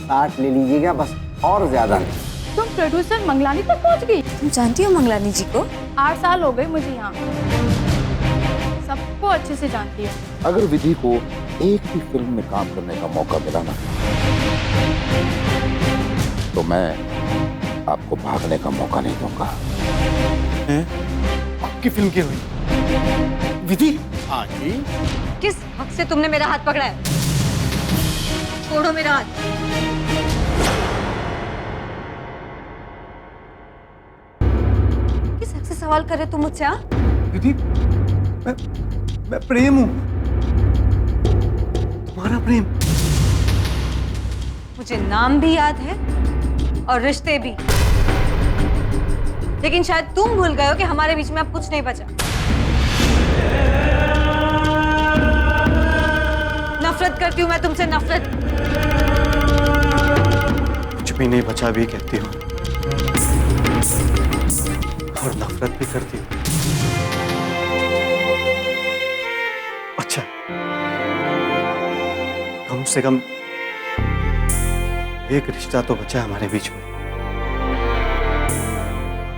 60 ले लीजिएगा बस, और ज्यादा नहीं। तुम प्रोड्यूसर मंगलानी तक पहुंच गई? तुम जानती हो मंगलानी जी को? 8 साल हो गए मुझे यहाँ, सबको अच्छे से जानती हूँ। अगर विधि को एक भी फिल्म में काम करने का मौका मिला ना, तो मैं आपको भागने का मौका नहीं दूंगा। आपकी फिल्म की हुई विधि? हाँ जी। किस हक से तुमने मेरा हाथ पकड़ा है? छोड़ो मेरा हाथ। किस हक से सवाल कर रहे तुम मुझसे? हाँ विधि, मैं प्रेम हूं, तुम्हारा प्रेम। मुझे नाम भी याद है और रिश्ते भी, लेकिन शायद तुम भूल गए हो कि हमारे बीच में अब कुछ नहीं बचा। नफरत करती हूं मैं तुमसे, नफरत। कुछ भी नहीं बचा भी कहती हो, और नफरत भी करती हो। अच्छा, कम से कम एक रिश्ता तो बचा है हमारे बीच में,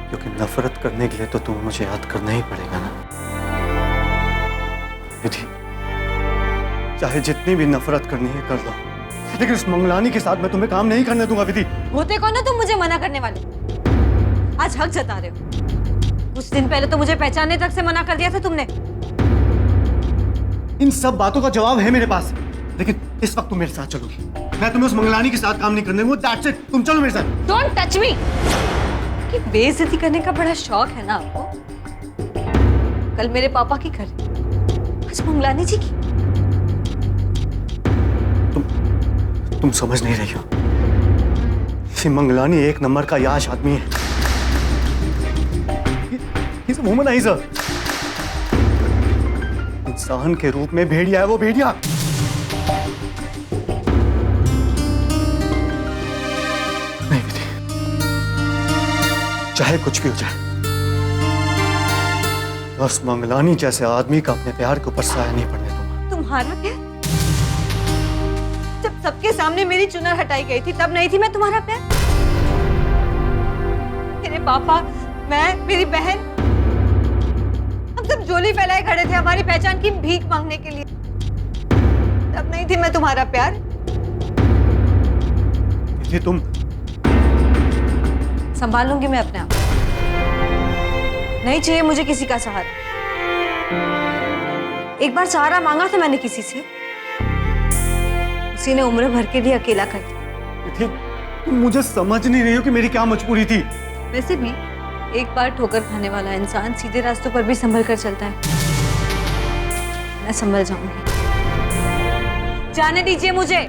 क्योंकि नफरत करने के लिए तो तुम्हें मुझे याद करना ही पड़ेगा ना विधि। चाहे जितनी भी नफरत करनी है कर लो, लेकिन इस मंगलानी के साथ मैं तुम्हें काम नहीं करने दूंगा विधि। होते कौन हो तुम मुझे मना करने वाले? आज हक जता रहे हो। कुछ दिन पहले तो मुझे पहचानने तक से मना कर दिया था तुमने। इन सब बातों का जवाब है मेरे पास, लेकिन इस वक्त तुम मेरे साथ चलोगी। मैं तुम्हें उस मंगलानी के साथ काम नहीं करने दूंगा। दैट्स इट, तुम चलो मेरे साथ। Don't touch me. कि बेइज्जती करने का बड़ा शौक है ना आपको? कल मेरे पापा की घर, आज मंगलानी जी की। तुम समझ नहीं रही हो, ये मंगलानी एक नंबर का याश आदमी है। He's a womanizer। इंसान के रूप में भेड़िया है वो, भेड़िया। नहीं बेटी, चाहे कुछ भी हो जाए, बस मंगलानी जैसे आदमी का अपने प्यार के ऊपर साया नहीं पड़ने दूंगा। तुम्हारा प्यार? जब सबके सामने मेरी चुनर हटाई गई थी तब नहीं थी मैं तुम्हारा प्यार? तेरे पापा, मैं, मेरी बहन, हम सब झोली फैलाए खड़े थे हमारी पहचान की भीख मांगने के लिए। तब नहीं थी मैं तुम्हारा प्यार? ये तुम संभाल लूंगी मैं अपने आप। नहीं चाहिए मुझे किसी का सहारा। एक बार सहारा मांगा था मैंने किसी से, उसी ने उम्र भर के लिए अकेला कर दिया। तुम मुझे समझ नहीं रही हो कि मेरी क्या मजबूरी थी। वैसे भी एक बार ठोकर खाने वाला इंसान सीधे रास्तों पर भी संभल कर चलता है। मैं संभल जाऊंगी। जाने दीजिए मुझे।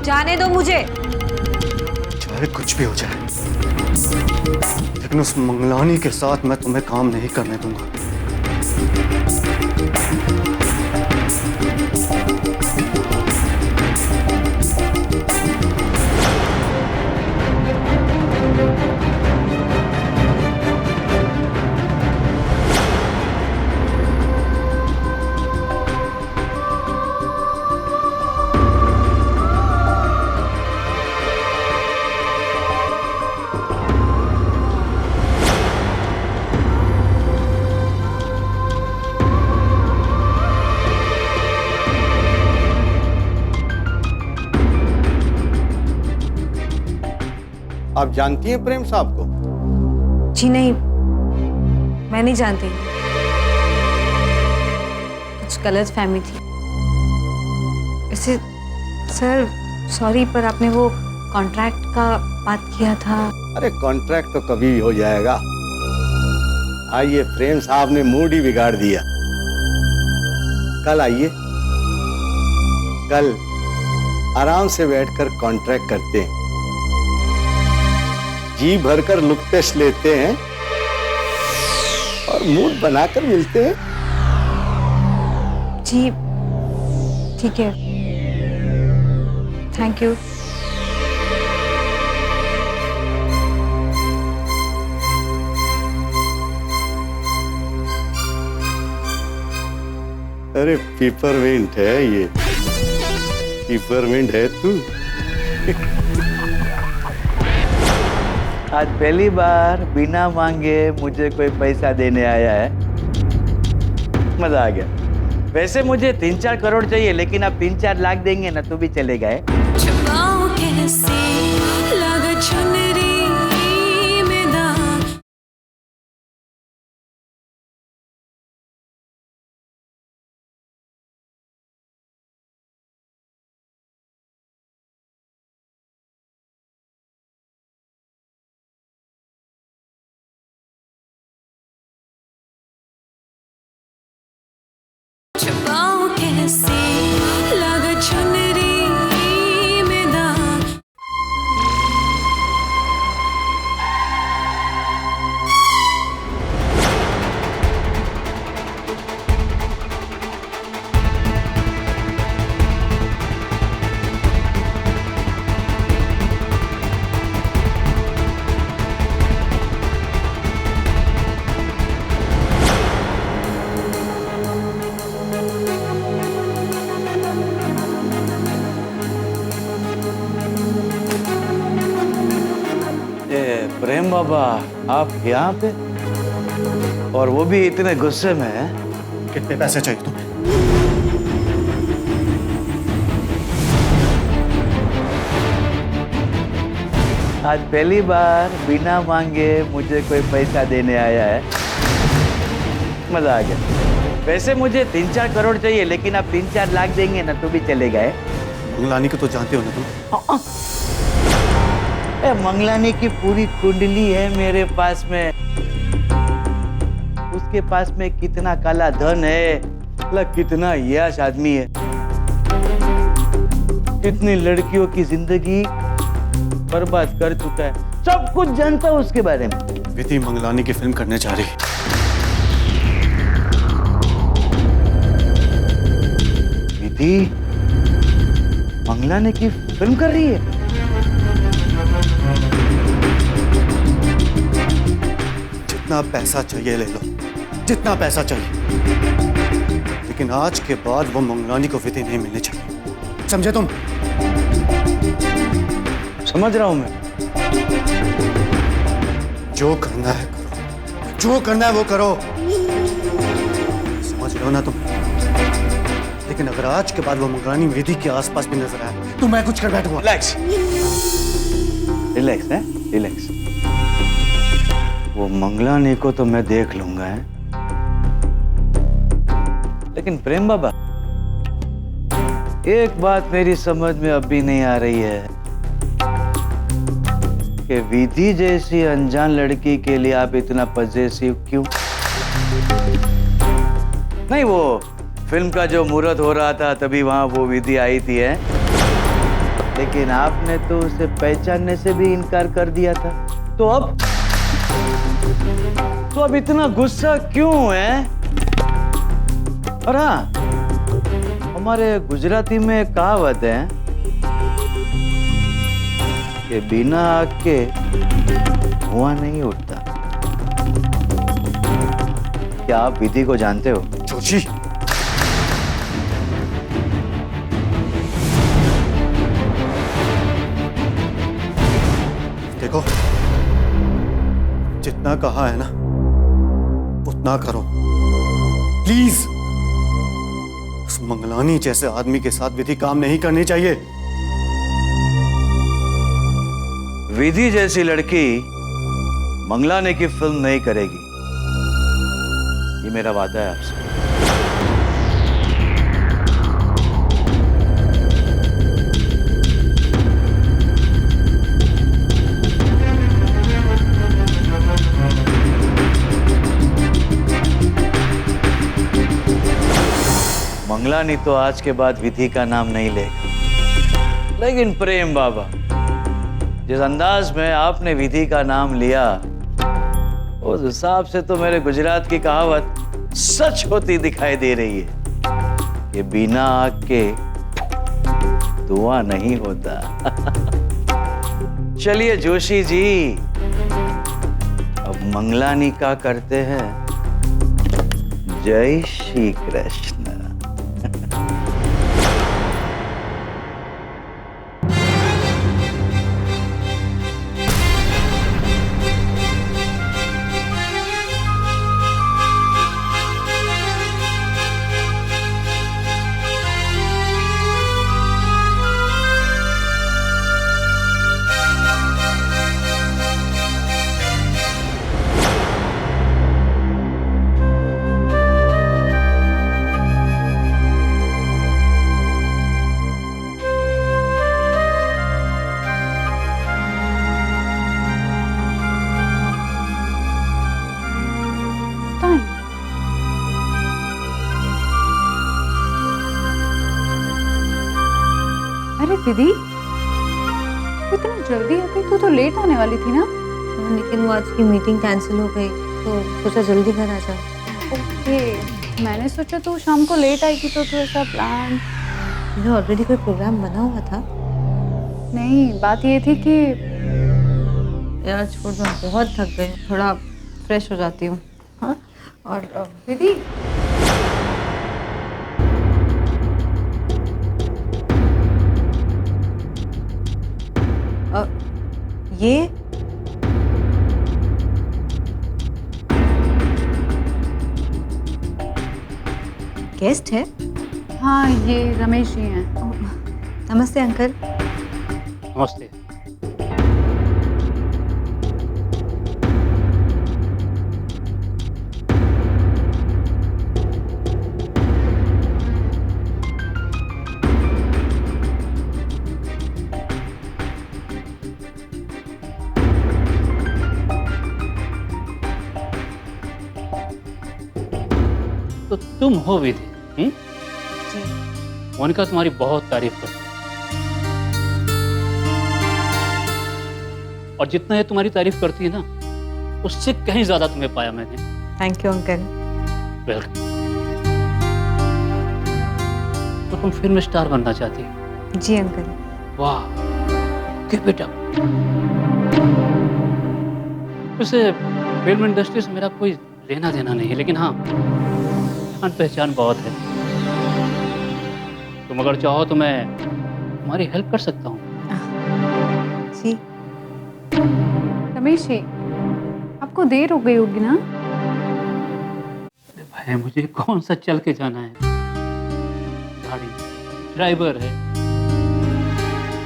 जाने दो मुझे। चाहे कुछ भी हो जाए, लेकिन उस मंगलानी के साथ मैं तुम्हें काम नहीं करने दूंगा। आप जानती हैं प्रेम साहब को? जी नहीं, मैं नहीं जानती। कुछ गलत फहमी थी। वैसे सर सॉरी, पर आपने वो कॉन्ट्रैक्ट का बात किया था। अरे कॉन्ट्रैक्ट तो कभी भी हो जाएगा। आइए, प्रेम साहब ने मूड ही बिगाड़ दिया। कल आइए, कल आराम से बैठकर कॉन्ट्रैक्ट करते हैं, जी भरकर लुत्फ लेते हैं और मूड बनाकर मिलते हैं। जी ठीक है, थैंक यू। अरे पिपरमिंट है ये, पिपरमिंट है तू। आज पहली बार बिना मांगे मुझे कोई पैसा देने आया है, मजा आ गया। वैसे मुझे 3-4 करोड़ चाहिए, लेकिन आप 3-4 लाख देंगे ना तो भी चले गए। छुपाऊं कैसे लगा चुनरी में दाग। छुपाऊं कैसे लगा चुनरी में दाग। प्रेम बाबा, आप यहाँ पे, और वो भी इतने गुस्से में हैं? कितने पैसे चाहिए तुम्हें? आज पहली बार बिना मांगे मुझे कोई पैसा देने आया है, मजा आ गया। वैसे मुझे 3-4 करोड़ चाहिए, लेकिन आप 3-4 लाख देंगे ना तो भी चले गए। मंगलानी को तो जानते हो ना तुम? मंगलानी की पूरी कुंडली है मेरे पास में। उसके पास में कितना काला धन है, मतलब कितना यश आदमी है, कितनी लड़कियों की जिंदगी बर्बाद कर चुका है, सब कुछ जानता हूँ उसके बारे में। विधि मंगलानी की फिल्म करने जा रही है। विधि मंगलानी की फिल्म कर रही है? जितना पैसा चाहिए ले लो, जितना पैसा चाहिए, लेकिन आज के बाद वो मंगलानी को विधि नहीं मिलनी चाहिए, समझे तुम? समझ रहा हूं मैं। जो करना है करो, जो करना है वो करो, समझ रहे हो ना तुम? लेकिन अगर आज के बाद वो मंगलानी विधि के आसपास भी नजर आए तो मैं कुछ कर बैठूंगा। रिलैक्स, रिलैक्स है, रिलैक्स। वो मंगलानी को तो मैं देख लूंगा है, लेकिन प्रेम बाबा, एक बात मेरी समझ में अभी नहीं आ रही है कि विधि जैसी अनजान लड़की के लिए आप इतना पजेसिव क्यों? नहीं, वो फिल्म का जो मुहूर्त हो रहा था तभी वहां वो विधि आई थी है, लेकिन आपने तो उसे पहचानने से भी इनकार कर दिया था। तो अब इतना गुस्सा क्यों है? और हाँ, हमारे गुजराती में एक कहावत है कि बिना आग के धुआं नहीं उठता। क्या आप विधि को जानते हो? जोशी, देखो, जितना कहा है ना उतना करो प्लीज। उस मंगलानी जैसे आदमी के साथ विधि काम नहीं करनी चाहिए। विधि जैसी लड़की मंगलानी की फिल्म नहीं करेगी, ये मेरा वादा है आपसे। मंगलानी तो आज के बाद विधि का नाम नहीं लेगा, लेकिन प्रेम बाबा, जिस अंदाज में आपने विधि का नाम लिया, उस हिसाब से तो मेरे गुजरात की कहावत सच होती दिखाई दे रही है कि बिना आग के धुआं नहीं होता। चलिए जोशी जी, अब मंगलानी का करते हैं जय श्री कृष्ण। विधि, इतनी जल्दी आ गई? तू तो लेट आने वाली थी ना? लेकिन वो आज की मीटिंग कैंसिल हो गई तो सोचा जल्दी घर आ जाओ। ओके, मैंने सोचा तू शाम को लेट आएगी तो थोड़ा सा प्लान। मेरा ऑलरेडी कोई प्रोग्राम बना हुआ था। नहीं, बात ये थी कि यार छोड़ दो, बहुत थक गई, थोड़ा फ्रेश हो जाती हूँ। हाँ, और विधि, ये गेस्ट है? हाँ ये रमेश जी हैं। नमस्ते अंकल। नमस्ते। तो तुम हो विधि? जी। मोनिका तुम्हारी बहुत तारीफ करती है, और जितना ये तुम्हारी तारीफ करती है ना, उससे कहीं ज्यादा तुम्हें पाया मैंने। Thank you uncle. वेलकम। तो तुम फिल्म स्टार बनना चाहती हो? जी अंकल। वाह, कीप इट अप। वैसे फिल्म इंडस्ट्री से मेरा कोई लेना देना नहीं है, लेकिन हाँ जान पहचान बहुत है। तुम अगर चाहो तो मैं तुम्हारी हेल्प कर सकता हूँ। जी। रमेश जी, आपको देर हो गई होगी ना? अरे भाई, मुझे कौन सा चल के जाना है, गाड़ी, ड्राइवर है।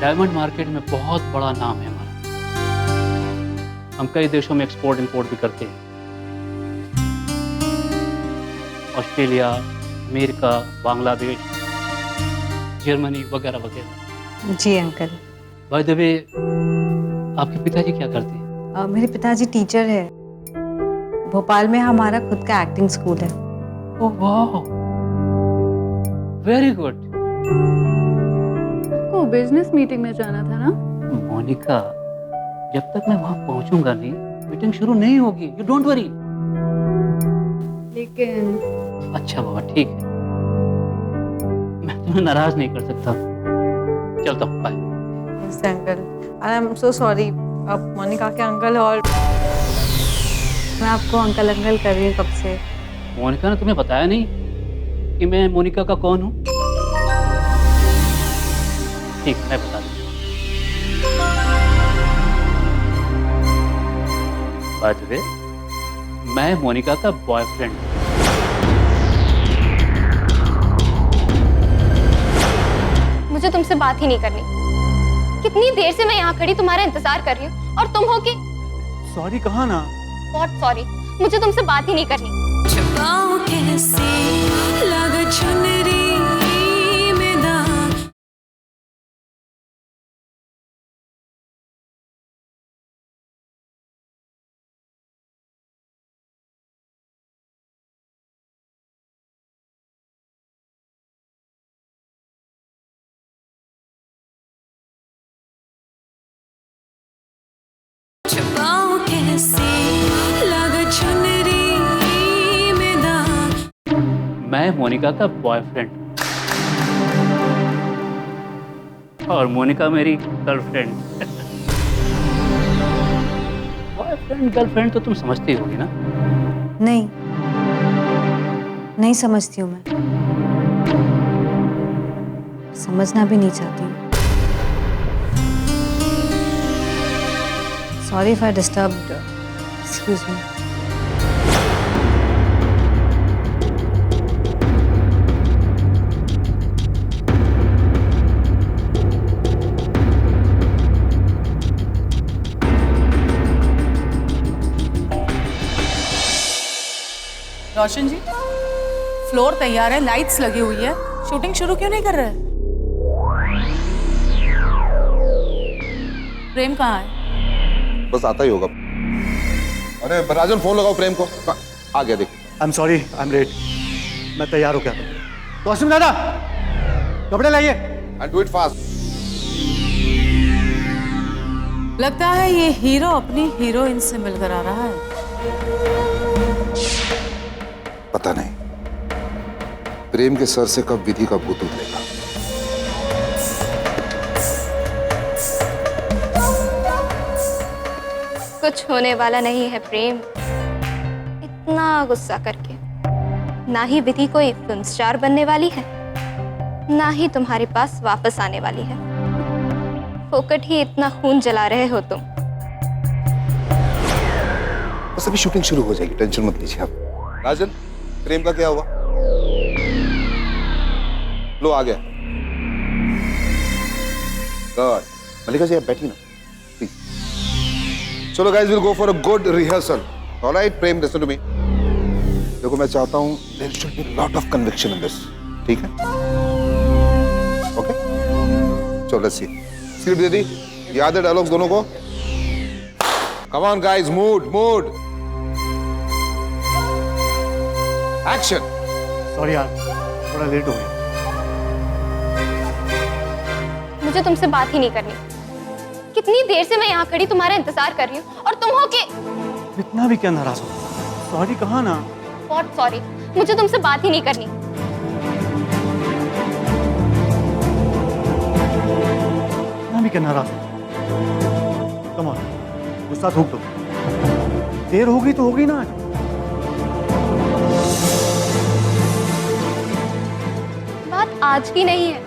डायमंड मार्केट में बहुत बड़ा नाम है हमारा। हम कई देशों में एक्सपोर्ट इंपोर्ट भी करते हैं, ऑस्ट्रेलिया, अमेरिका, बांग्लादेश, जर्मनी वगैरह वगैरह। जी अंकल। बाय द वे, आपके पिताजी क्या करते हैं? मेरे पिताजी टीचर है। भोपाल में हमारा खुद का एक्टिंग स्कूल है। ओह वाह, वेरी गुड। आपको बिजनेस मीटिंग में जाना था ना? मोनिका, जब तक मैं वहां पहुंचूंगा नहीं, मीटिंग शुरू नहीं होगी। You don't worry. लेकिन अच्छा बाबा, ठीक है, मैं तुम्हें नाराज नहीं कर सकता। चलता हूँ, bye. Yes uncle, I am so sorry. अब मोनिका के अंकल, और मैं आपको अंकल अंकल कर रही हूँ कब से। मोनिका ने तुम्हें बताया नहीं कि मैं मोनिका का कौन हूँ? ठीक, मैं बता दूँ। बाय द वे, मैं मोनिका का बॉयफ्रेंड हूँ। मुझे तुमसे बात ही नहीं करनी। कितनी देर से मैं यहाँ खड़ी तुम्हारा इंतजार कर रही हूँ और तुम हो कि सॉरी कहा ना। बहुत सॉरी, मुझे तुमसे बात ही नहीं करनी। छुपाऊं कैसे लगा चुनरी में दाग। छुपाऊं कैसे लगा चुनरी में दाग। मैं मोनिका का बॉयफ्रेंड हूँ, और मोनिका मेरी गर्लफ्रेंड। बॉयफ्रेंड गर्लफ्रेंड तो तुम समझती होगी ना? नहीं, नहीं समझती हूँ मैं। समझना भी नहीं चाहती हूँ। Sorry if I disturbed. Excuse me. Roshan ji, floor तैयार है, लाइट्स लगी हुई है, शूटिंग शुरू क्यों नहीं कर रहे? प्रेम कहाँ है? बस आता ही होगा। अरे राजन, फोन लगाओ प्रेम को। आ गया, देख। I am sorry, I am late. मैं तैयार हो गया। तो दादा, कपड़े लाइए। And do it fast. लगता है ये हीरो अपनी हीरोइन से मिलकर आ रहा है। पता नहीं प्रेम के सर से कब विधि का भूत उतरेगा। कुछ होने वाला नहीं है प्रेम, इतना गुस्सा करके। ना ही विधि कोई फिल्म स्टार बनने वाली है, ना ही तुम्हारे पास वापस आने वाली है। फोकट ही इतना खून जला रहे हो तुम। बस अभी शूटिंग शुरू हो जाएगी, टेंशन मत लीजिए आप। राजन, प्रेम का क्या हुआ? लो आ गया। गॉड, मल्लिका जी आप बैठी ना प्लीज। चलो guys, will go for a good rehearsal. Alright Prem, listen to me. देखो मैं चाहता हूं there should be lot of conviction in this, ठीक है? ओके, चलो लेट्स सी। स्क्रिप्ट दे दी, याद है डायलॉग्स दोनों को? Come on guys, mood mood, action. Sorry यार, थोड़ा लेट हो गया। मुझे तुमसे बात ही नहीं करनी। कितनी देर से मैं यहाँ खड़ी तुम्हारा इंतजार कर रही हूँ और तुम हो के। इतना भी क्या नाराज हो? सॉरी कहा ना। बहुत सॉरी, मुझे तुमसे बात ही नहीं करनी। इतना भी क्या नाराज हो? कम ऑन, गुस्सा थूक दो। देर होगी तो होगी ना। बात आज की नहीं है।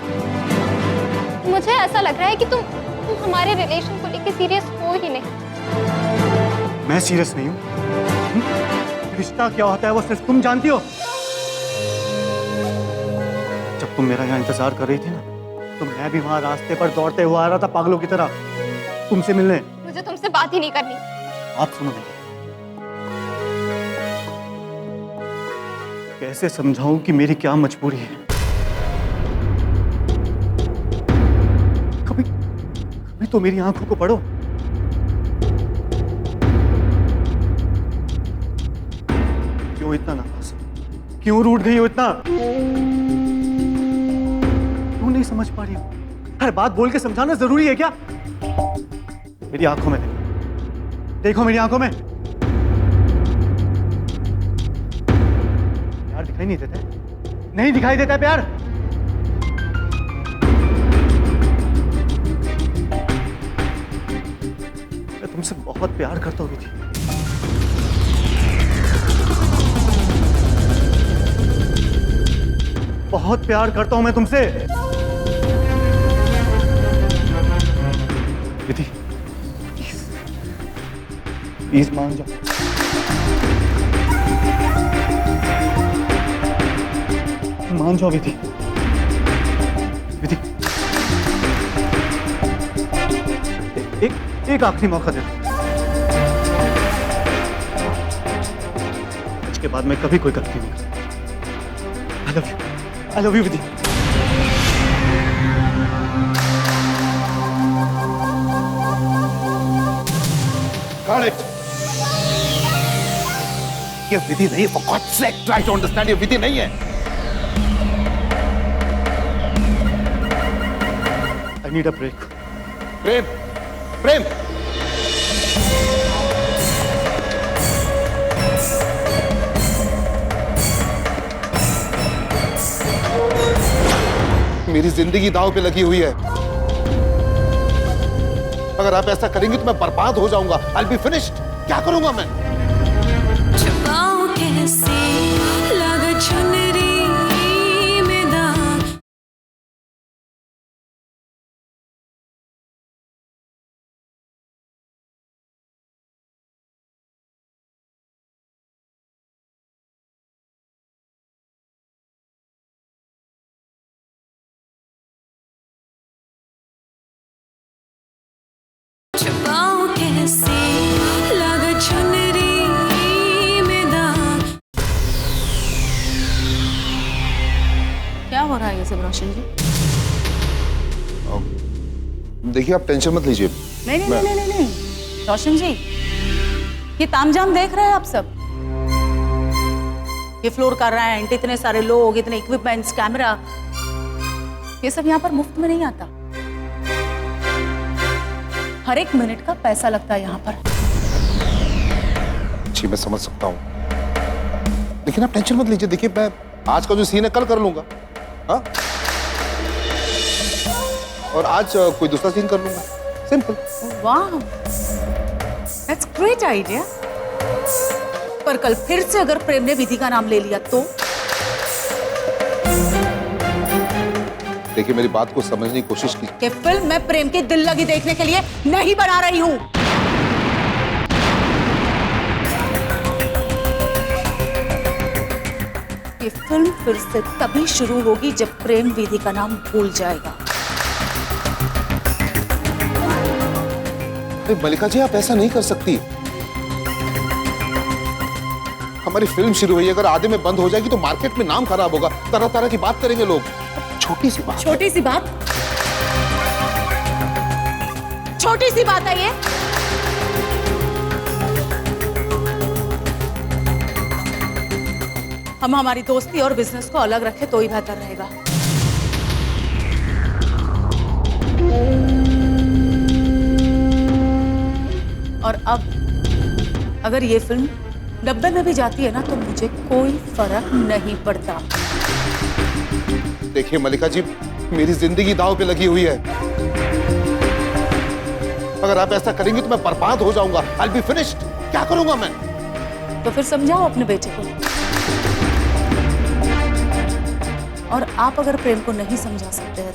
मुझे ऐसा लग रहा है कि तुम हमारे रिलेशन को लेकर सीरियस हो ही नहीं। मैं सीरियस नहीं हूँ। रिश्ता क्या होता है वो सिर्फ तुम जानती हो। जब तुम मेरा यहाँ इंतजार कर रही थी ना, तो मैं भी वहां रास्ते पर दौड़ते हुए आ रहा था पागलों की तरह तुमसे मिलने। मुझे तुमसे बात ही नहीं करनी। आप सुनो मेरी, कैसे समझाऊं कि मेरी क्या मजबूरी है। कभी कभी तो मेरी आंखों को पढ़ो। क्यों इतना नाराज, क्यों रूठ गई हो इतना? क्यों नहीं समझ पा रही हो? हर बात बोल के समझाना जरूरी है क्या? मेरी आंखों में देखो, देखो मेरी आंखों में। प्यार दिखाई नहीं देता है? नहीं दिखाई देता है प्यार? मैं तुमसे बहुत प्यार करता हूँ विधि। बहुत प्यार करता हूं मैं तुमसे विधि। प्लीज प्लीज मान जाओ। मान जाओ विधि। विधि, एक आखिरी मौका दे दो। आज के बाद मैं कभी कोई गलती नहीं करूंगा। I love you, I love you, Vidhi. Got it. ये विधि नहीं, for God's sake, try to understand, ये विधि नहीं है। I need a break. प्रेम, प्रेम। मेरी जिंदगी दांव पे लगी हुई है। अगर आप ऐसा करेंगे तो मैं बर्बाद हो जाऊंगा। I'll be finished. क्या करूंगा मैं? छुपाऊं कैसे लगा चुनरी में दाग। छुपाऊं कैसे लगा चुनरी में दाग। क्या हो रहा है ये सब रोशन जी? देखिए आप टेंशन मत लीजिए। नहीं नहीं नहीं नहीं नहीं रोशन जी, ये तामझाम देख रहे हैं आप सब? ये फ्लोर कर रहा है, इतने सारे लोग, इतने इक्विपमेंट्स, कैमरा, ये सब यहाँ पर मुफ्त में नहीं आता। हर एक मिनट का पैसा लगता है यहाँ पर। जी मैं समझ सकता हूँ, लेकिन आप टेंशन मत लीजिए। देखिए मैं आज का जो सीन है कल कर लूंगा, हाँ? और आज कोई दूसरा सीन कर लूंगा, सिंपल। वाह, दैट्स ग्रेट आइडिया। पर कल फिर से अगर प्रेम ने विधि का नाम ले लिया तो? देखिए मेरी बात को समझने की कोशिश की। ये फिल्म मैं प्रेम की दिल लगी देखने के लिए नहीं बना रही हूँ। ये फिल्म फिर से तभी शुरू होगी जब प्रेम विधि का नाम भूल जाएगा। मलिका जी आप ऐसा नहीं कर सकती। हमारी फिल्म शुरू हुई, अगर आधे में बंद हो जाएगी तो मार्केट में नाम खराब होगा, तरह तरह की बात करेंगे लोग। छोटी सी बात, छोटी सी बात, छोटी सी बात है ये। हम हमारी दोस्ती और बिजनेस को अलग रखें तो ही बेहतर रहेगा। और अब अगर ये फिल्म 90 में भी जाती है ना तो मुझे कोई फर्क नहीं पड़ता। देखिए मलिका जी, मेरी जिंदगी दांव पे लगी हुई है। अगर आप ऐसा करेंगी तो मैं बर्बाद हो जाऊंगा। I'll be finished। क्या करूंगा मैं? तो फिर समझाओ अपने बेटे को। और आप अगर प्रेम को नहीं समझा सकते हैं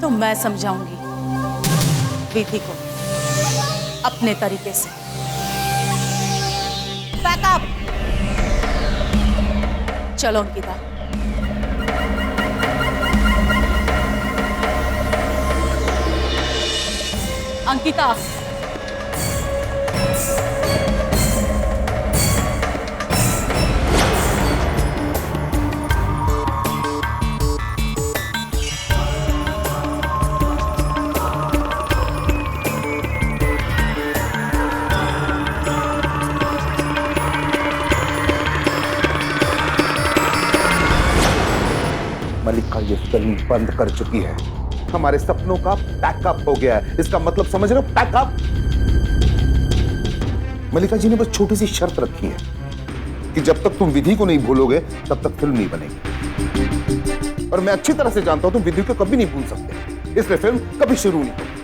तो मैं समझाऊंगी विधि को अपने तरीके से। Back up। चलो अंकिता। अंकिता, मलिका ये फिल्म बंद कर चुकी है। हमारे सपनों का पैकअप हो गया है। इसका मतलब समझ रहे हो? पैकअप। मलिका जी ने बस छोटी सी शर्त रखी है कि जब तक तुम विधि को नहीं भूलोगे तब तक फिल्म नहीं बनेगी। और मैं अच्छी तरह से जानता हूं तुम विधि को कभी नहीं भूल सकते, इसलिए फिल्म कभी शुरू नहीं होगी।